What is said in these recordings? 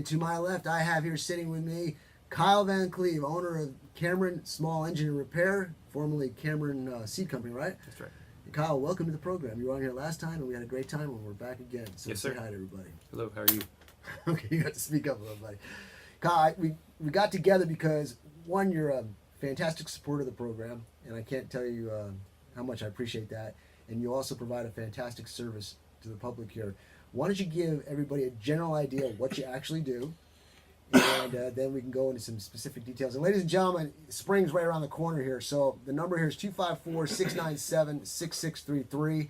And to my left, I have here sitting with me Kyle Van Cleave, owner of Cameron Small Engine and Repair, formerly Cameron Seed Company, right? That's right. And Kyle, welcome to the program. You were on here last time, and we had a great time, and we're back again. So Yes, say sir. hi to everybody. Hello, how are you? Okay, you got to speak up a little, buddy. Kyle, we got together because, one, you're a fantastic supporter of the program, and I can't tell you how much I appreciate that. And you also provide a fantastic service to the public here. Why don't you give everybody a general idea of what you actually do, and then we can go into some specific details. And ladies and gentlemen, spring's right around the corner here, so the number here is 254-697-6633.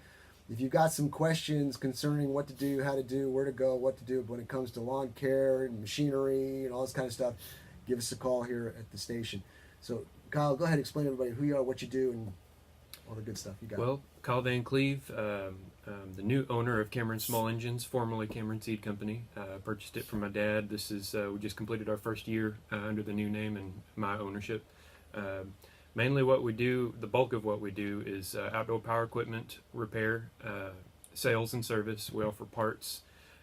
If you've got some questions concerning what to do, how to do, where to go, what to do when it comes to lawn care and machinery and all this kind of stuff, give us a call here at the station. So, Kyle, go ahead and explain to everybody who you are, what you do, and all the good stuff you got. Well, Kyle Van Cleave, the new owner of Cameron Small Engines, formerly Cameron Seed Company. Purchased it from my dad. This is we just completed our first year under the new name and my ownership. Mainly what we do, the bulk of what we do is outdoor power equipment repair, sales and service. We offer parts.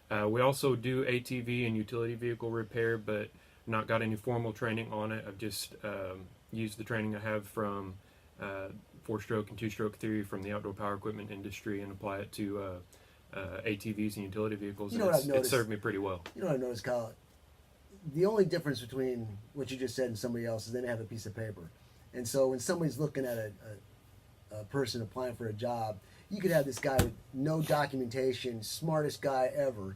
We also do ATV and utility vehicle repair, but not got any formal training on it. I've just used the training I have from 4-stroke and 2-stroke theory from the outdoor power equipment industry and apply it to ATVs and utility vehicles. You know what I've It noticed? served me pretty well. You know what I've noticed, Kyle? The only difference between what you just said and somebody else is they have a piece of paper. And so when somebody's looking at a person applying for a job, you could have this guy with no documentation, smartest guy ever,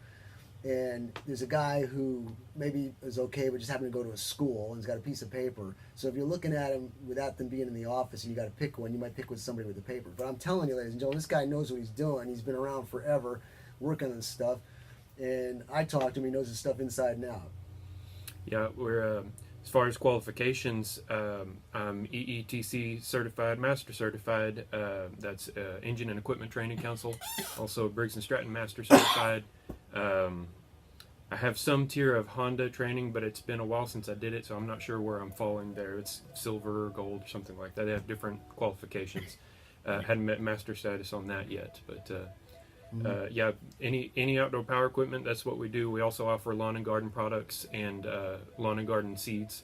and there's a guy who maybe is okay but just happened to go to a school and has got a piece of paper. So if you're looking at him without them being in the office and you got to pick one, you might pick with somebody with a paper. But I'm telling you, ladies and gentlemen, this guy knows what he's doing. He's been around forever working on this stuff, and I talked to him. He knows his stuff inside and out. Yeah, we're as far as qualifications, I'm EETC certified, master certified. That's Engine and Equipment Training Council. Also Briggs and Stratton master certified. I have some tier of Honda training, but it's been a while since I did it, so I'm not sure where I'm falling there. It's silver or gold or something like that. They have different qualifications. Hadn't met master status on that yet, but yeah, any outdoor power equipment, that's what we do. We also offer lawn and garden products and lawn and garden seeds,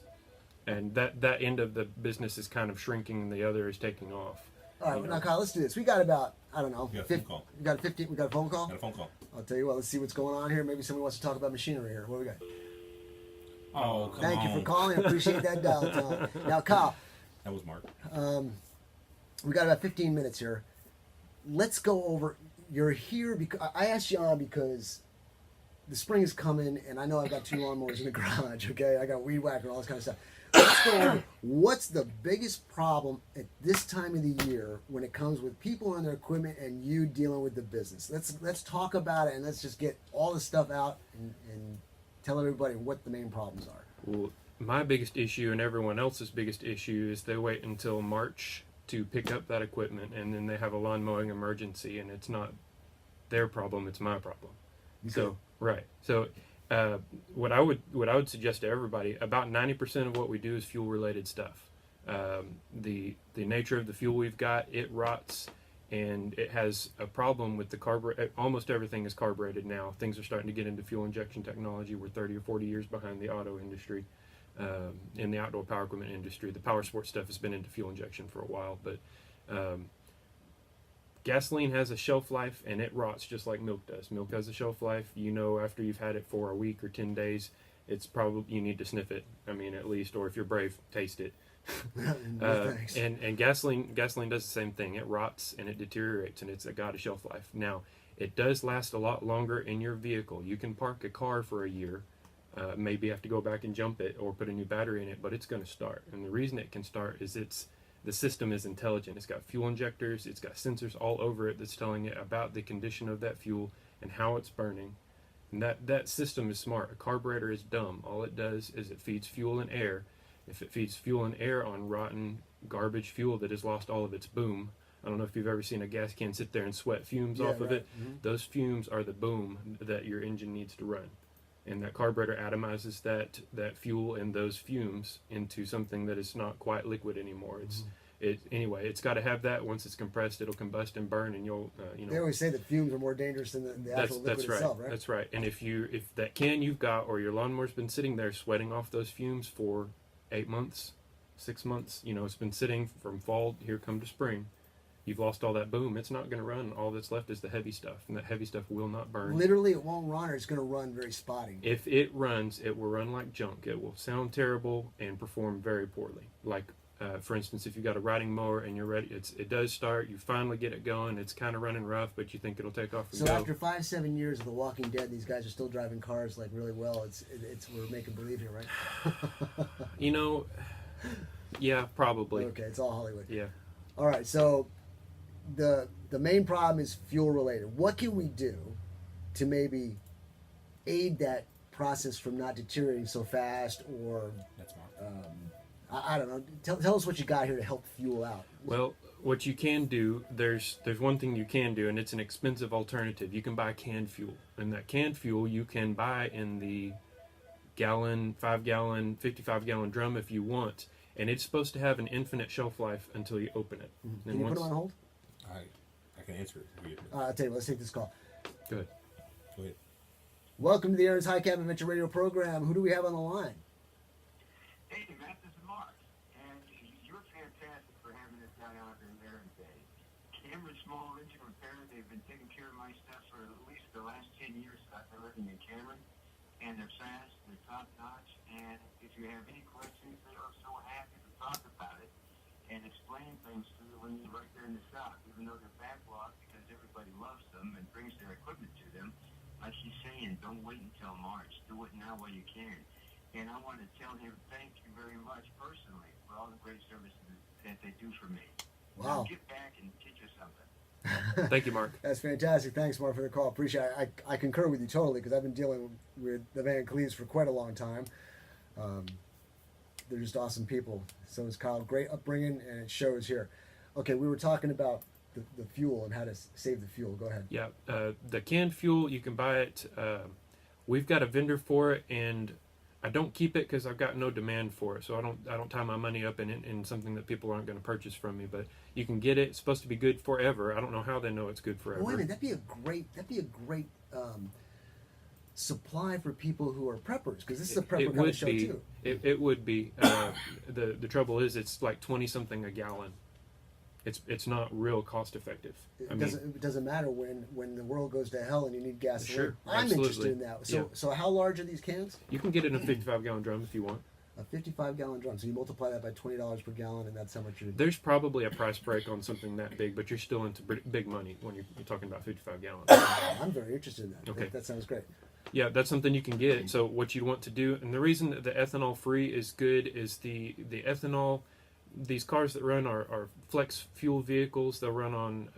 and that end of the business is kind of shrinking and the other is taking off. All right, now Kyle, let's do this. We got about, I don't know, We got a phone call. We got a 15. We got a phone call. Got a phone call. I'll tell you what. Let's see what's going on here. Maybe somebody wants to talk about machinery here. What do we got? Oh, come Thank on. you for calling. I appreciate that dial tone. Now, Kyle, That was Mark. we got about 15 minutes here. Let's go over. You're here because I asked you on because the spring is coming, and I know I've got 2 lawnmowers in the garage. Okay, I got weed whacker and all this kind of stuff. Let's go over what's the biggest problem at this time of the year when it comes with people and their equipment and you dealing with the business. Let's talk about it, and let's just get all the stuff out and tell everybody what the main problems are. Well, my biggest issue and everyone else's biggest issue is they wait until March to pick up that equipment, and then they have a lawn mowing emergency, and it's not their problem, it's my problem. So right. So what I would suggest to everybody, about 90% of what we do is fuel related stuff. The nature of the fuel we've got, it rots, and it has a problem with the carburetor. Almost everything is carbureted now. Things are starting to get into fuel injection technology. We're 30 or 40 years behind the auto industry. In the outdoor power equipment industry, the power sports stuff has been into fuel injection for a while, but gasoline has a shelf life, and it rots just like milk does. Milk has a shelf life. You know, after you've had it for a week or 10 days, it's probably, you need to sniff it. I mean, at least, or if you're brave, taste it. Thanks. And gasoline does the same thing. It rots and it deteriorates, and it's got a shelf life. Now, it does last a lot longer in your vehicle. You can park a car for a year, maybe have to go back and jump it or put a new battery in it, but it's going to start. And the reason it can start is the system is intelligent. It's got fuel injectors, it's got sensors all over it that's telling it about the condition of that fuel and how it's burning. And that system is smart. A carburetor is dumb. All it does is it feeds fuel and air. If it feeds fuel and air on rotten garbage fuel that has lost all of its boom, I don't know if you've ever seen a gas can sit there and sweat fumes off of it. Mm-hmm. Those fumes are the boom that your engine needs to run. And that carburetor atomizes that fuel and those fumes into something that is not quite liquid anymore. Anyway, it's got to have that. Once it's compressed, it'll combust and burn, and you'll They always say that fumes are more dangerous than the actual liquid that's right. itself, right? That's right. And if that can you've got, or your lawnmower's been sitting there sweating off those fumes for 8 months, 6 months, it's been sitting from fall, here come to spring. You've lost all that boom. It's not going to run. All that's left is the heavy stuff, and that heavy stuff will not burn. Literally, it won't run, or it's going to run very spotty. If it runs, it will run like junk. It will sound terrible and perform very poorly. Like, for instance, if you've got a riding mower and you're ready, it does start. You finally get it going. It's kind of running rough, but you think it'll take off and So go. after 5-7 years of The Walking Dead, these guys are still driving cars like really well. It's we're making believe here, right? Yeah, probably. Okay, it's all Hollywood. Yeah. All right, so the main problem is fuel related. What can we do to maybe aid that process from not deteriorating so fast, or That's Mark. I don't know. Tell us what you got here to help fuel out. Well, what you can do, there's one thing you can do, and it's an expensive alternative. You can buy canned fuel, and that canned fuel you can buy in the gallon, 5-gallon, 55-gallon drum if you want, and it's supposed to have an infinite shelf life until you open it. Can you put them on hold? I can answer it. I'll tell you what, let's take this call. Good. Go ahead. Welcome to the Aaron's High Cap Adventure Radio program. Who do we have on the line? Hey, Matt, this is Mark. And you're fantastic for having this guy on in Aaron's Day. Cameron Small Engine Repair, they've been taking care of my stuff for at least the last 10 years I've been living in Cameron. And they're fast, they're top-notch, and if you have any questions, they are so happy to talk about it and explain things to you when you're right there in the shop, even though they're backlogged because everybody loves them and brings their equipment to them. Like she's saying, don't wait until March. Do it now while you can. And I want to tell him thank you very much personally for all the great services that they do for me. Wow. Now get back and teach us something. Thank you, Mark. That's fantastic. Thanks, Mark, for the call. Appreciate it. I concur with you totally, because I've been dealing with the Van Cleaves for quite a long time. They're just awesome people. So is Kyle. Great upbringing, and it shows here. Okay, we were talking about the fuel and how to save the fuel. Go ahead. Yeah, the canned fuel, you can buy it. We've got a vendor for it, and I don't keep it because I've got no demand for it. So I don't tie my money up in something that people aren't going to purchase from me. But you can get it. It's supposed to be good forever. I don't know how they know it's good forever. Well, wait a minute, that'd be a great supply for people who are preppers, because this is a prepper kind of show too. It would be. The trouble is, it's like 20-something a gallon. It's not real cost effective. It doesn't matter when the world goes to hell and you need gasoline. Sure, I'm absolutely. interested in that. So Yeah. so how large are these cans? You can get it in a 55-gallon drum if you want. A 55-gallon drum. So you multiply that by $20 per gallon, and that's how much you're. There's probably a price break on something that big, but you're still into big money when you're talking about 55 gallons. I'm very interested in that. Okay. That sounds great. Yeah, that's something you can get. So what you want to do, and the reason that the ethanol free is good is the ethanol. These cars that run are flex fuel vehicles. They'll run on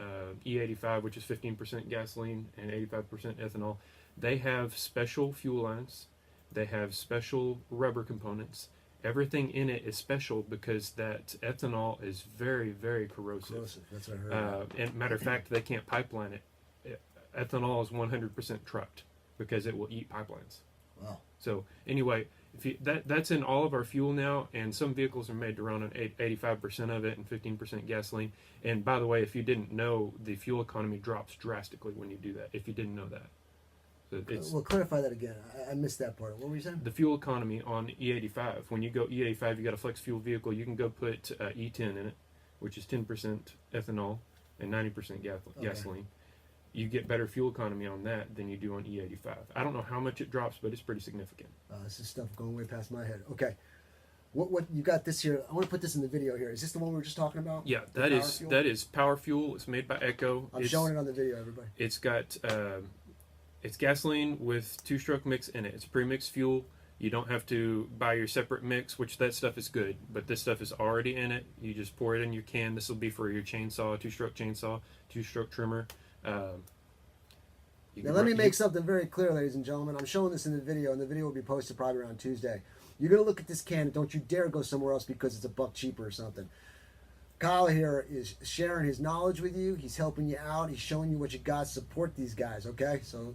E85, which is 15% gasoline and 85% ethanol. They have special fuel lines. They have special rubber components. Everything in it is special because that ethanol is very, very corrosive. That's what I heard. And matter of fact, they can't pipeline it. Ethanol is 100% trucked because it will eat pipelines. Wow. So anyway, that's in all of our fuel now, and some vehicles are made to run on 85% of it and 15% gasoline. And by the way, if you didn't know, the fuel economy drops drastically when you do that. If you didn't know that, so it's Well, clarify that again. I missed that part. What were you saying? the fuel economy on E85. When you go E85, you got a flex fuel vehicle. You can go put E10 in it, which is 10% ethanol and 90% gasoline. You get better fuel economy on that than you do on E85. I don't know how much it drops, but it's pretty significant. This is stuff going way past my head. Okay. What you got this here? I want to put this in the video here. Is this the one we were just talking about? Yeah, The that power is fuel? that is power fuel. It's made by Echo. I'm showing it on the video, everybody. It's got it's gasoline with 2-stroke mix in it. It's pre-mixed fuel. You don't have to buy your separate mix, which that stuff is good, but this stuff is already in it. You just pour it in your can. This will be for your chainsaw, 2-stroke chainsaw, 2-stroke trimmer. Now let me make something very clear, ladies and gentlemen. I'm showing this in the video, and the video will be posted probably around Tuesday. You're going to look at this can, and don't you dare go somewhere else because it's $1 cheaper or something. Kyle here is sharing his knowledge with you. He's helping you out. He's showing you what you got. Support these guys, okay? So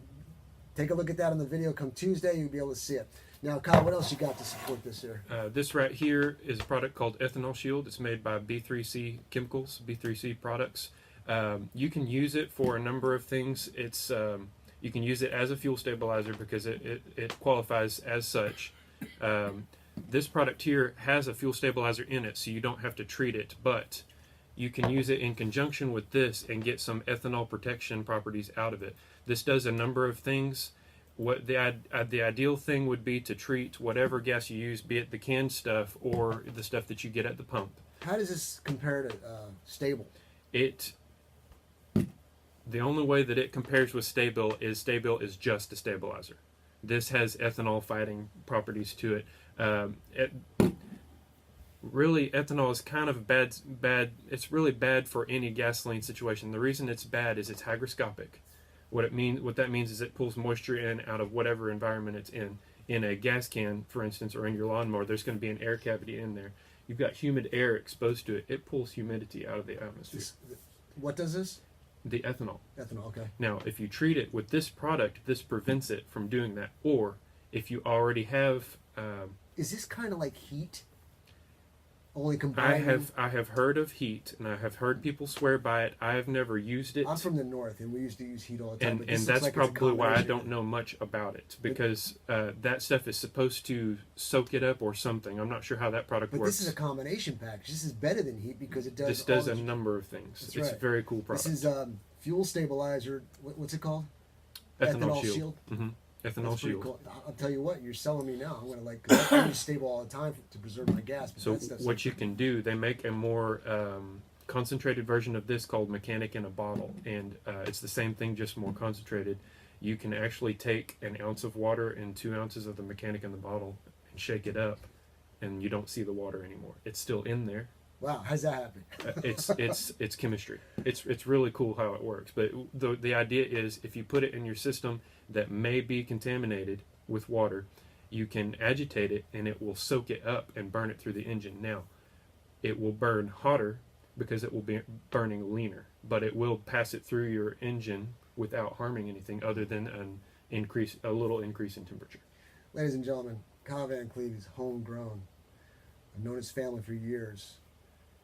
take a look at that on the video. Come Tuesday, you'll be able to see it. Now, Kyle, what else you got to support this here? This right here is a product called Ethanol Shield. It's made by B3C Chemicals, B3C Products. You can use it for a number of things. It's you can use it as a fuel stabilizer because it qualifies as such. This product here has a fuel stabilizer in it, so you don't have to treat it, but you can use it in conjunction with this and get some ethanol protection properties out of it. This does a number of things. What the ideal thing would be to treat whatever gas you use, be it the canned stuff or the stuff that you get at the pump. How does this compare to stable? The only way that it compares with stable is just a stabilizer. This has ethanol fighting properties to it. Really, ethanol is kind of bad. It's really bad for any gasoline situation. The reason it's bad is it's hygroscopic. What that means is it pulls moisture in out of whatever environment it's in. In a gas can, for instance, or in your lawnmower, there's going to be an air cavity in there. You've got humid air exposed to it. It pulls humidity out of the atmosphere. What does this? The ethanol. Ethanol, okay. Now, if you treat it with this product, this prevents it from doing that. Or if you already have, Is this kind of like heat? Only combined. I have heard of heat, and I have heard people swear by it. I have never used it. I'm from the north, and we used to use heat all the time. And that's probably why I don't know much about it, because that stuff is supposed to soak it up or something. I'm not sure how that product But works. this is a combination package. This is better than heat because it does. This does a number of things. That's It's right. a very cool product. This is fuel stabilizer. What's it called? Ethanol Shield. Mm-hmm. Ethanol That's pretty Shield. cool. I'll tell you what, you're selling me now. I'm gonna cause I use stable all the time to preserve my gas. But So that stuff's what you can do, they make a more concentrated version of this called Mechanic in a Bottle, and it's the same thing, just more concentrated. You can actually take an ounce of water and 2 ounces of the Mechanic in the Bottle and shake it up, and you don't see the water anymore. It's still in there. Wow, how's that happen? It's chemistry. It's really cool how it works. But the idea is, if you put it in your system that may be contaminated with water, you can agitate it and it will soak it up and burn it through the engine. Now, it will burn hotter because it will be burning leaner, but it will pass it through your engine without harming anything other than a little increase in temperature. Ladies and gentlemen, Kyle Van Cleave is homegrown. I've known his family for years.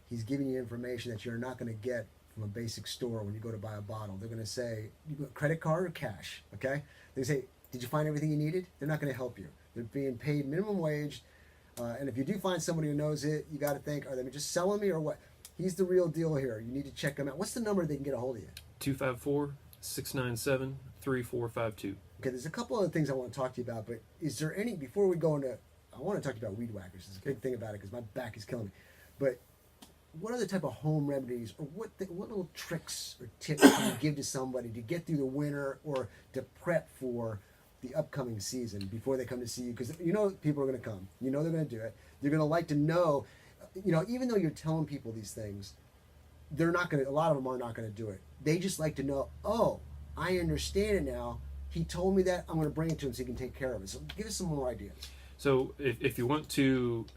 He's giving you information that you're not going to get from a basic store when you go to buy a bottle. They're going to say, you got credit card or cash, okay? They say, did you find everything you needed? They're not going to help you. They're being paid minimum wage, and if you do find somebody who knows it, you got to think, are they just selling me or what? He's the real deal here. You need to check him out. What's the number they can get a hold of you? 254-697-3452. Okay, there's a couple other things I want to talk to you about, but is there any, before we go into, I want to talk to you about weed whackers. There's a big thing about it because my back is killing me. But what other type of home remedies or what little tricks or tips can you give to somebody to get through the winter or to prep for the upcoming season before they come to see you? Because you know people are going to come. You know they're going to do it. They're going to like to know, even though you're telling people these things, they're not going to, a lot of them are not going to do it. They just like to know, oh, I understand it now. He told me that. I'm going to bring it to him so he can take care of it. So give us some more ideas. So if you want to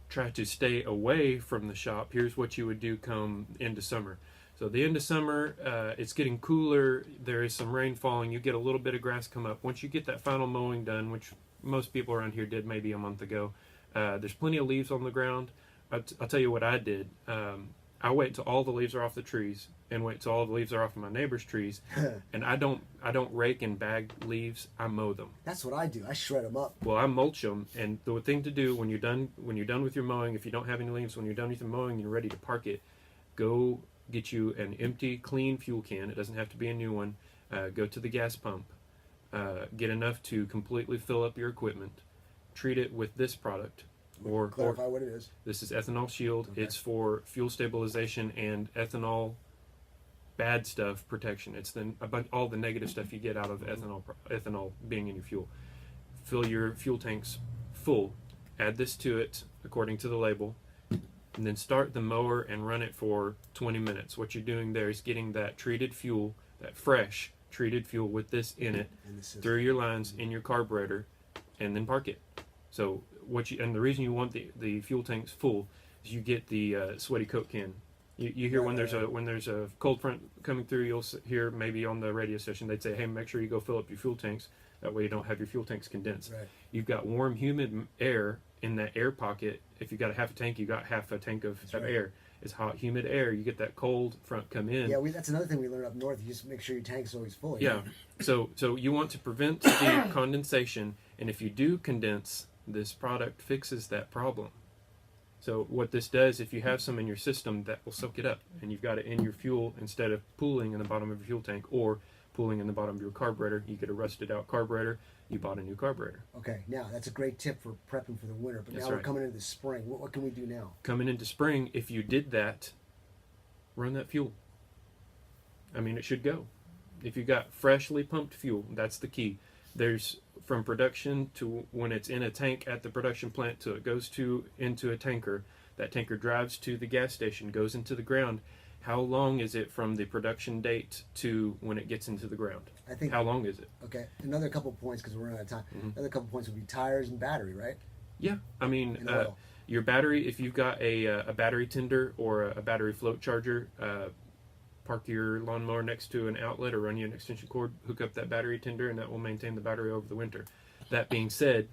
try to stay away from the shop, here's what you would do come into summer. So the end of summer, it's getting cooler. There is some rain falling. You get a little bit of grass come up. Once you get that final mowing done, which most people around here did maybe a month ago, there's plenty of leaves on the ground. I'll tell you what I did. I wait till all the leaves are off the trees and wait till all the leaves are off of my neighbor's trees. And I don't rake and bag leaves. I mow them. That's what I do. I shred them up. Well, I mulch them, and the thing to do when you're done with your mowing, if you don't have any leaves, when you're done with your mowing and you're ready to park it, go get you an empty, clean fuel can. It doesn't have to be a new one. Go to the gas pump. Get enough to completely fill up your equipment. Treat it with this product. Or Clarify what it is. This is Ethanol Shield. Okay. It's for fuel stabilization and ethanol bad stuff protection. It's all the negative stuff you get out of ethanol being in your fuel. Fill your fuel tanks full. Add this to it according to the label, and then start the mower and run it for 20 minutes. What you're doing there is getting that treated fuel, that fresh treated fuel with this in it, through your lines in your carburetor, and then park it. So and the reason you want the fuel tanks full is you get the sweaty Coke can. You hear when there's a cold front coming through, you'll hear maybe on the radio station they'd say, hey, make sure you go fill up your fuel tanks. That way you don't have your fuel tanks condensed. Right. You've got warm, humid air in that air pocket. If you got a half a tank, you got half a tank of right. air. It's hot, humid air. You get that cold front come in. Yeah, that's another thing we learned up north. You just make sure your tank's always full. Yeah. So you want to prevent the condensation, and if you do condense, this product fixes that problem. So what this does, if you have some in your system, that will soak it up, and you've got it in your fuel instead of pooling in the bottom of your fuel tank or pooling in the bottom of your carburetor. You get a rusted out carburetor. You bought a new carburetor. Okay, now that's a great tip for prepping for the winter. But That's now we're right. coming into the spring. What can we do now? Coming into spring, if you did that, run that fuel. I mean, it should go. If you got freshly pumped fuel, that's the key. There's from production to when it's in a tank at the production plant to it goes into a tanker. That tanker drives to the gas station, goes into the ground. How long is it from the production date to when it gets into the ground? I think. How long is it? Okay, another couple points because we're running out of time. Mm-hmm. Another couple points would be tires and battery, right? Yeah, I mean, And oil. your battery. If you've got a battery tender or a battery float charger, park your lawnmower next to an outlet or run you an extension cord, hook up that battery tender, and that will maintain the battery over the winter. That being said,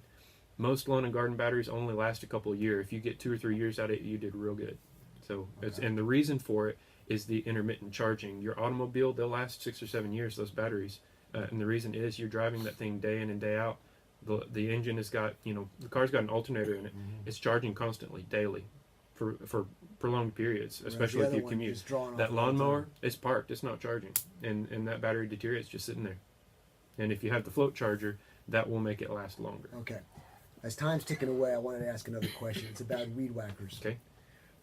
most lawn and garden batteries only last a couple of years. If you get 2 or 3 years out of it, you did real good. So, and the reason for it is the intermittent charging. Your automobile, they'll last 6 or 7 years, those batteries. And the reason is you're driving that thing day in and day out. The engine has got, the car's got an alternator in it. Mm-hmm. It's charging constantly, daily, for prolonged periods, Whereas especially the if other you one commute. just drawing off That all the lawnmower time. is parked, it's not charging. And that battery deteriorates just sitting there. And if you have the float charger, that will make it last longer. Okay. As time's ticking away, I wanted to ask another question. It's about weed whackers. Okay?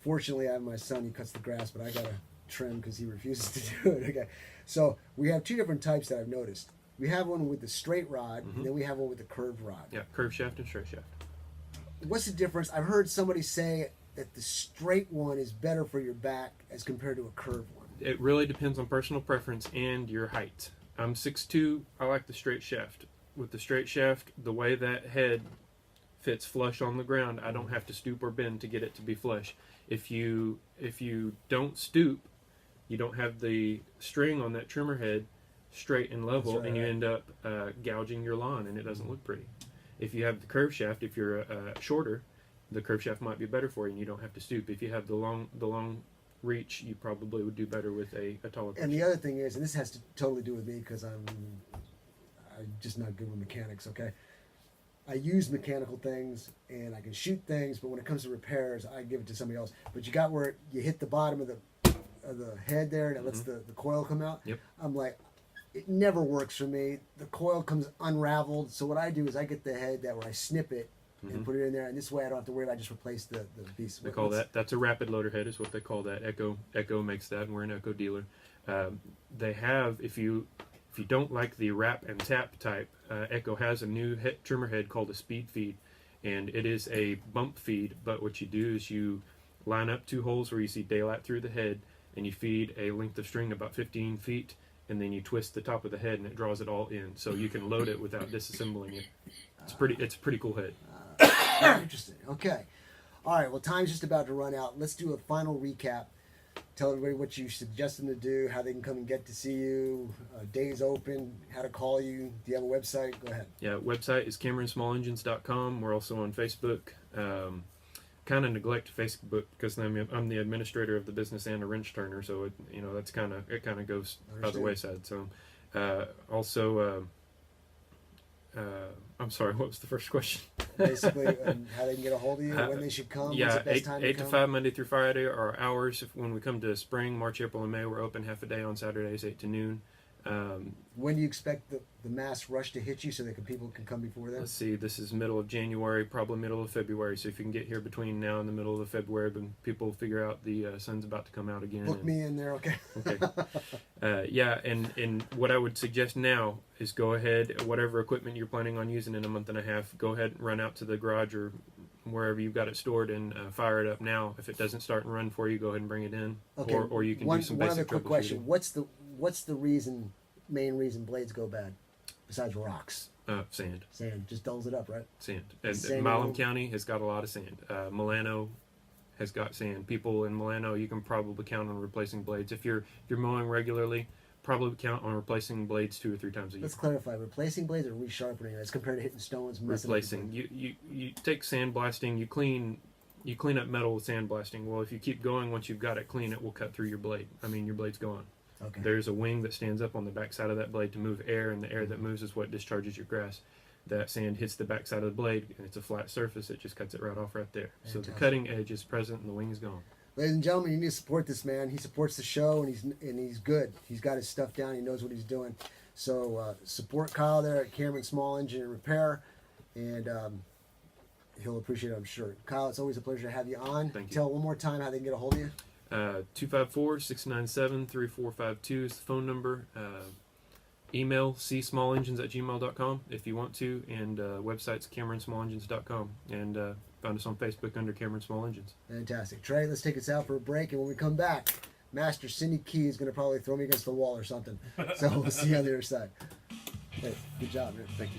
Fortunately, I have my son. He cuts the grass, but I gotta trim because he refuses to do it. Okay. So we have 2 different types that I've noticed. We have one with the straight rod, and then we have one with the curved rod. Yeah, curved shaft and straight shaft. What's the difference? I've heard somebody say that the straight one is better for your back as compared to a curved one. It really depends on personal preference and your height. I'm 6'2", I like the straight shaft. With the straight shaft, the way that head fits flush on the ground, I don't have to stoop or bend to get it to be flush. If you don't stoop, you don't have the string on that trimmer head straight and level, That's right. and you end up gouging your lawn, and it doesn't look pretty. If you have the curved shaft, if you're shorter, the curved shaft might be better for you, and you don't have to stoop. If you have the long reach, you probably would do better with a taller And the other thing is, and this has to totally do with me because I'm just not good with mechanics. Okay, I use mechanical things and I can shoot things, but when it comes to repairs, I give it to somebody else. But you got where you hit the bottom of the head there, and it lets the coil come out. Yep. I'm like, it never works for me. The coil comes unraveled. So what I do is I get the head that where I snip it and put it in there, and this way I don't have to worry about just replace the piece. They call that's a rapid loader head is what they call that. Echo makes that, and we're an Echo dealer. They have, if you don't like the wrap and tap type, Echo has a new trimmer head called a speed feed, and it is a bump feed. But what you do is you line up 2 holes where you see daylight through the head, and you feed a length of string about 15 feet, and then you twist the top of the head, and it draws it all in, so you can load it without disassembling it. It's a pretty cool head. Interesting. Okay. All right. Well, time's just about to run out. Let's do a final recap. Tell everybody what you suggest them to do, how they can come and get to see you, days open, how to call you. Do you have a website? Go ahead. Yeah, website is CameronSmallEngines.com. We're also on Facebook. Kind of neglect Facebook because I'm the administrator of the business and a wrench turner, so it kind of goes by the wayside. So also, I'm sorry, what was the first question? Basically, how they can get a hold of you, when they should come. Yeah, when's the best time 8 to to come? 5 Monday through Friday are our hours. When we come to spring, March, April, and May, we're open half a day on Saturdays, 8 to noon. When do you expect the mass rush to hit you so that people can come before then? Let's see, this is middle of January, probably middle of February. So if you can get here between now and the middle of February, then people figure out the sun's about to come out again. Book me in there, okay? Okay. Yeah, and what I would suggest now is go ahead, whatever equipment you're planning on using in a month and a half, go ahead and run out to the garage or wherever you've got it stored and fire it up now. If it doesn't start and run for you, go ahead and bring it in. Okay. Or you can one, do some one basic other quick troubleshooting. question. What's the main reason blades go bad? Besides rocks. Sand. Sand just dulls it up, right? Sand. And Sand Milam alone? County has got a lot of sand. Milano has got sand. People in Milano, you can probably count on replacing blades. If you're mowing regularly, probably count on replacing blades 2 or 3 times a year. Let's clarify: replacing blades or resharpening as compared to hitting stones. Messing up the Replacing. blade? You take sandblasting. You clean up metal with sandblasting. Well, if you keep going, once you've got it clean, it will cut through your blade. I mean, your blade's gone. Okay. There's a wing that stands up on the back side of that blade to move air, and the air that moves is what discharges your grass. That sand hits the back side of the blade, and it's a flat surface. It just cuts it right off right there. So the Fantastic. cutting edge is present, and the wing is gone. Ladies and gentlemen, you need to support this man. He supports the show, and he's good. He's got his stuff down. He knows what he's doing. So support Kyle there at Cameron Small Engine and Repair, and he'll appreciate it, I'm sure. Kyle, it's always a pleasure to have you on. Thank you. Tell one more time how they can get a hold of you. 254-697-3452 is the phone number. Email csmallengines@gmail.com if you want to, and website's cameronsmallengines.com, and find us on Facebook under Cameron Small Engines. Fantastic. Trey, let's take us out for a break, and when we come back, Master Cindy Key is going to probably throw me against the wall or something. So we'll see you on the other side. Hey, good job, man. Thank you.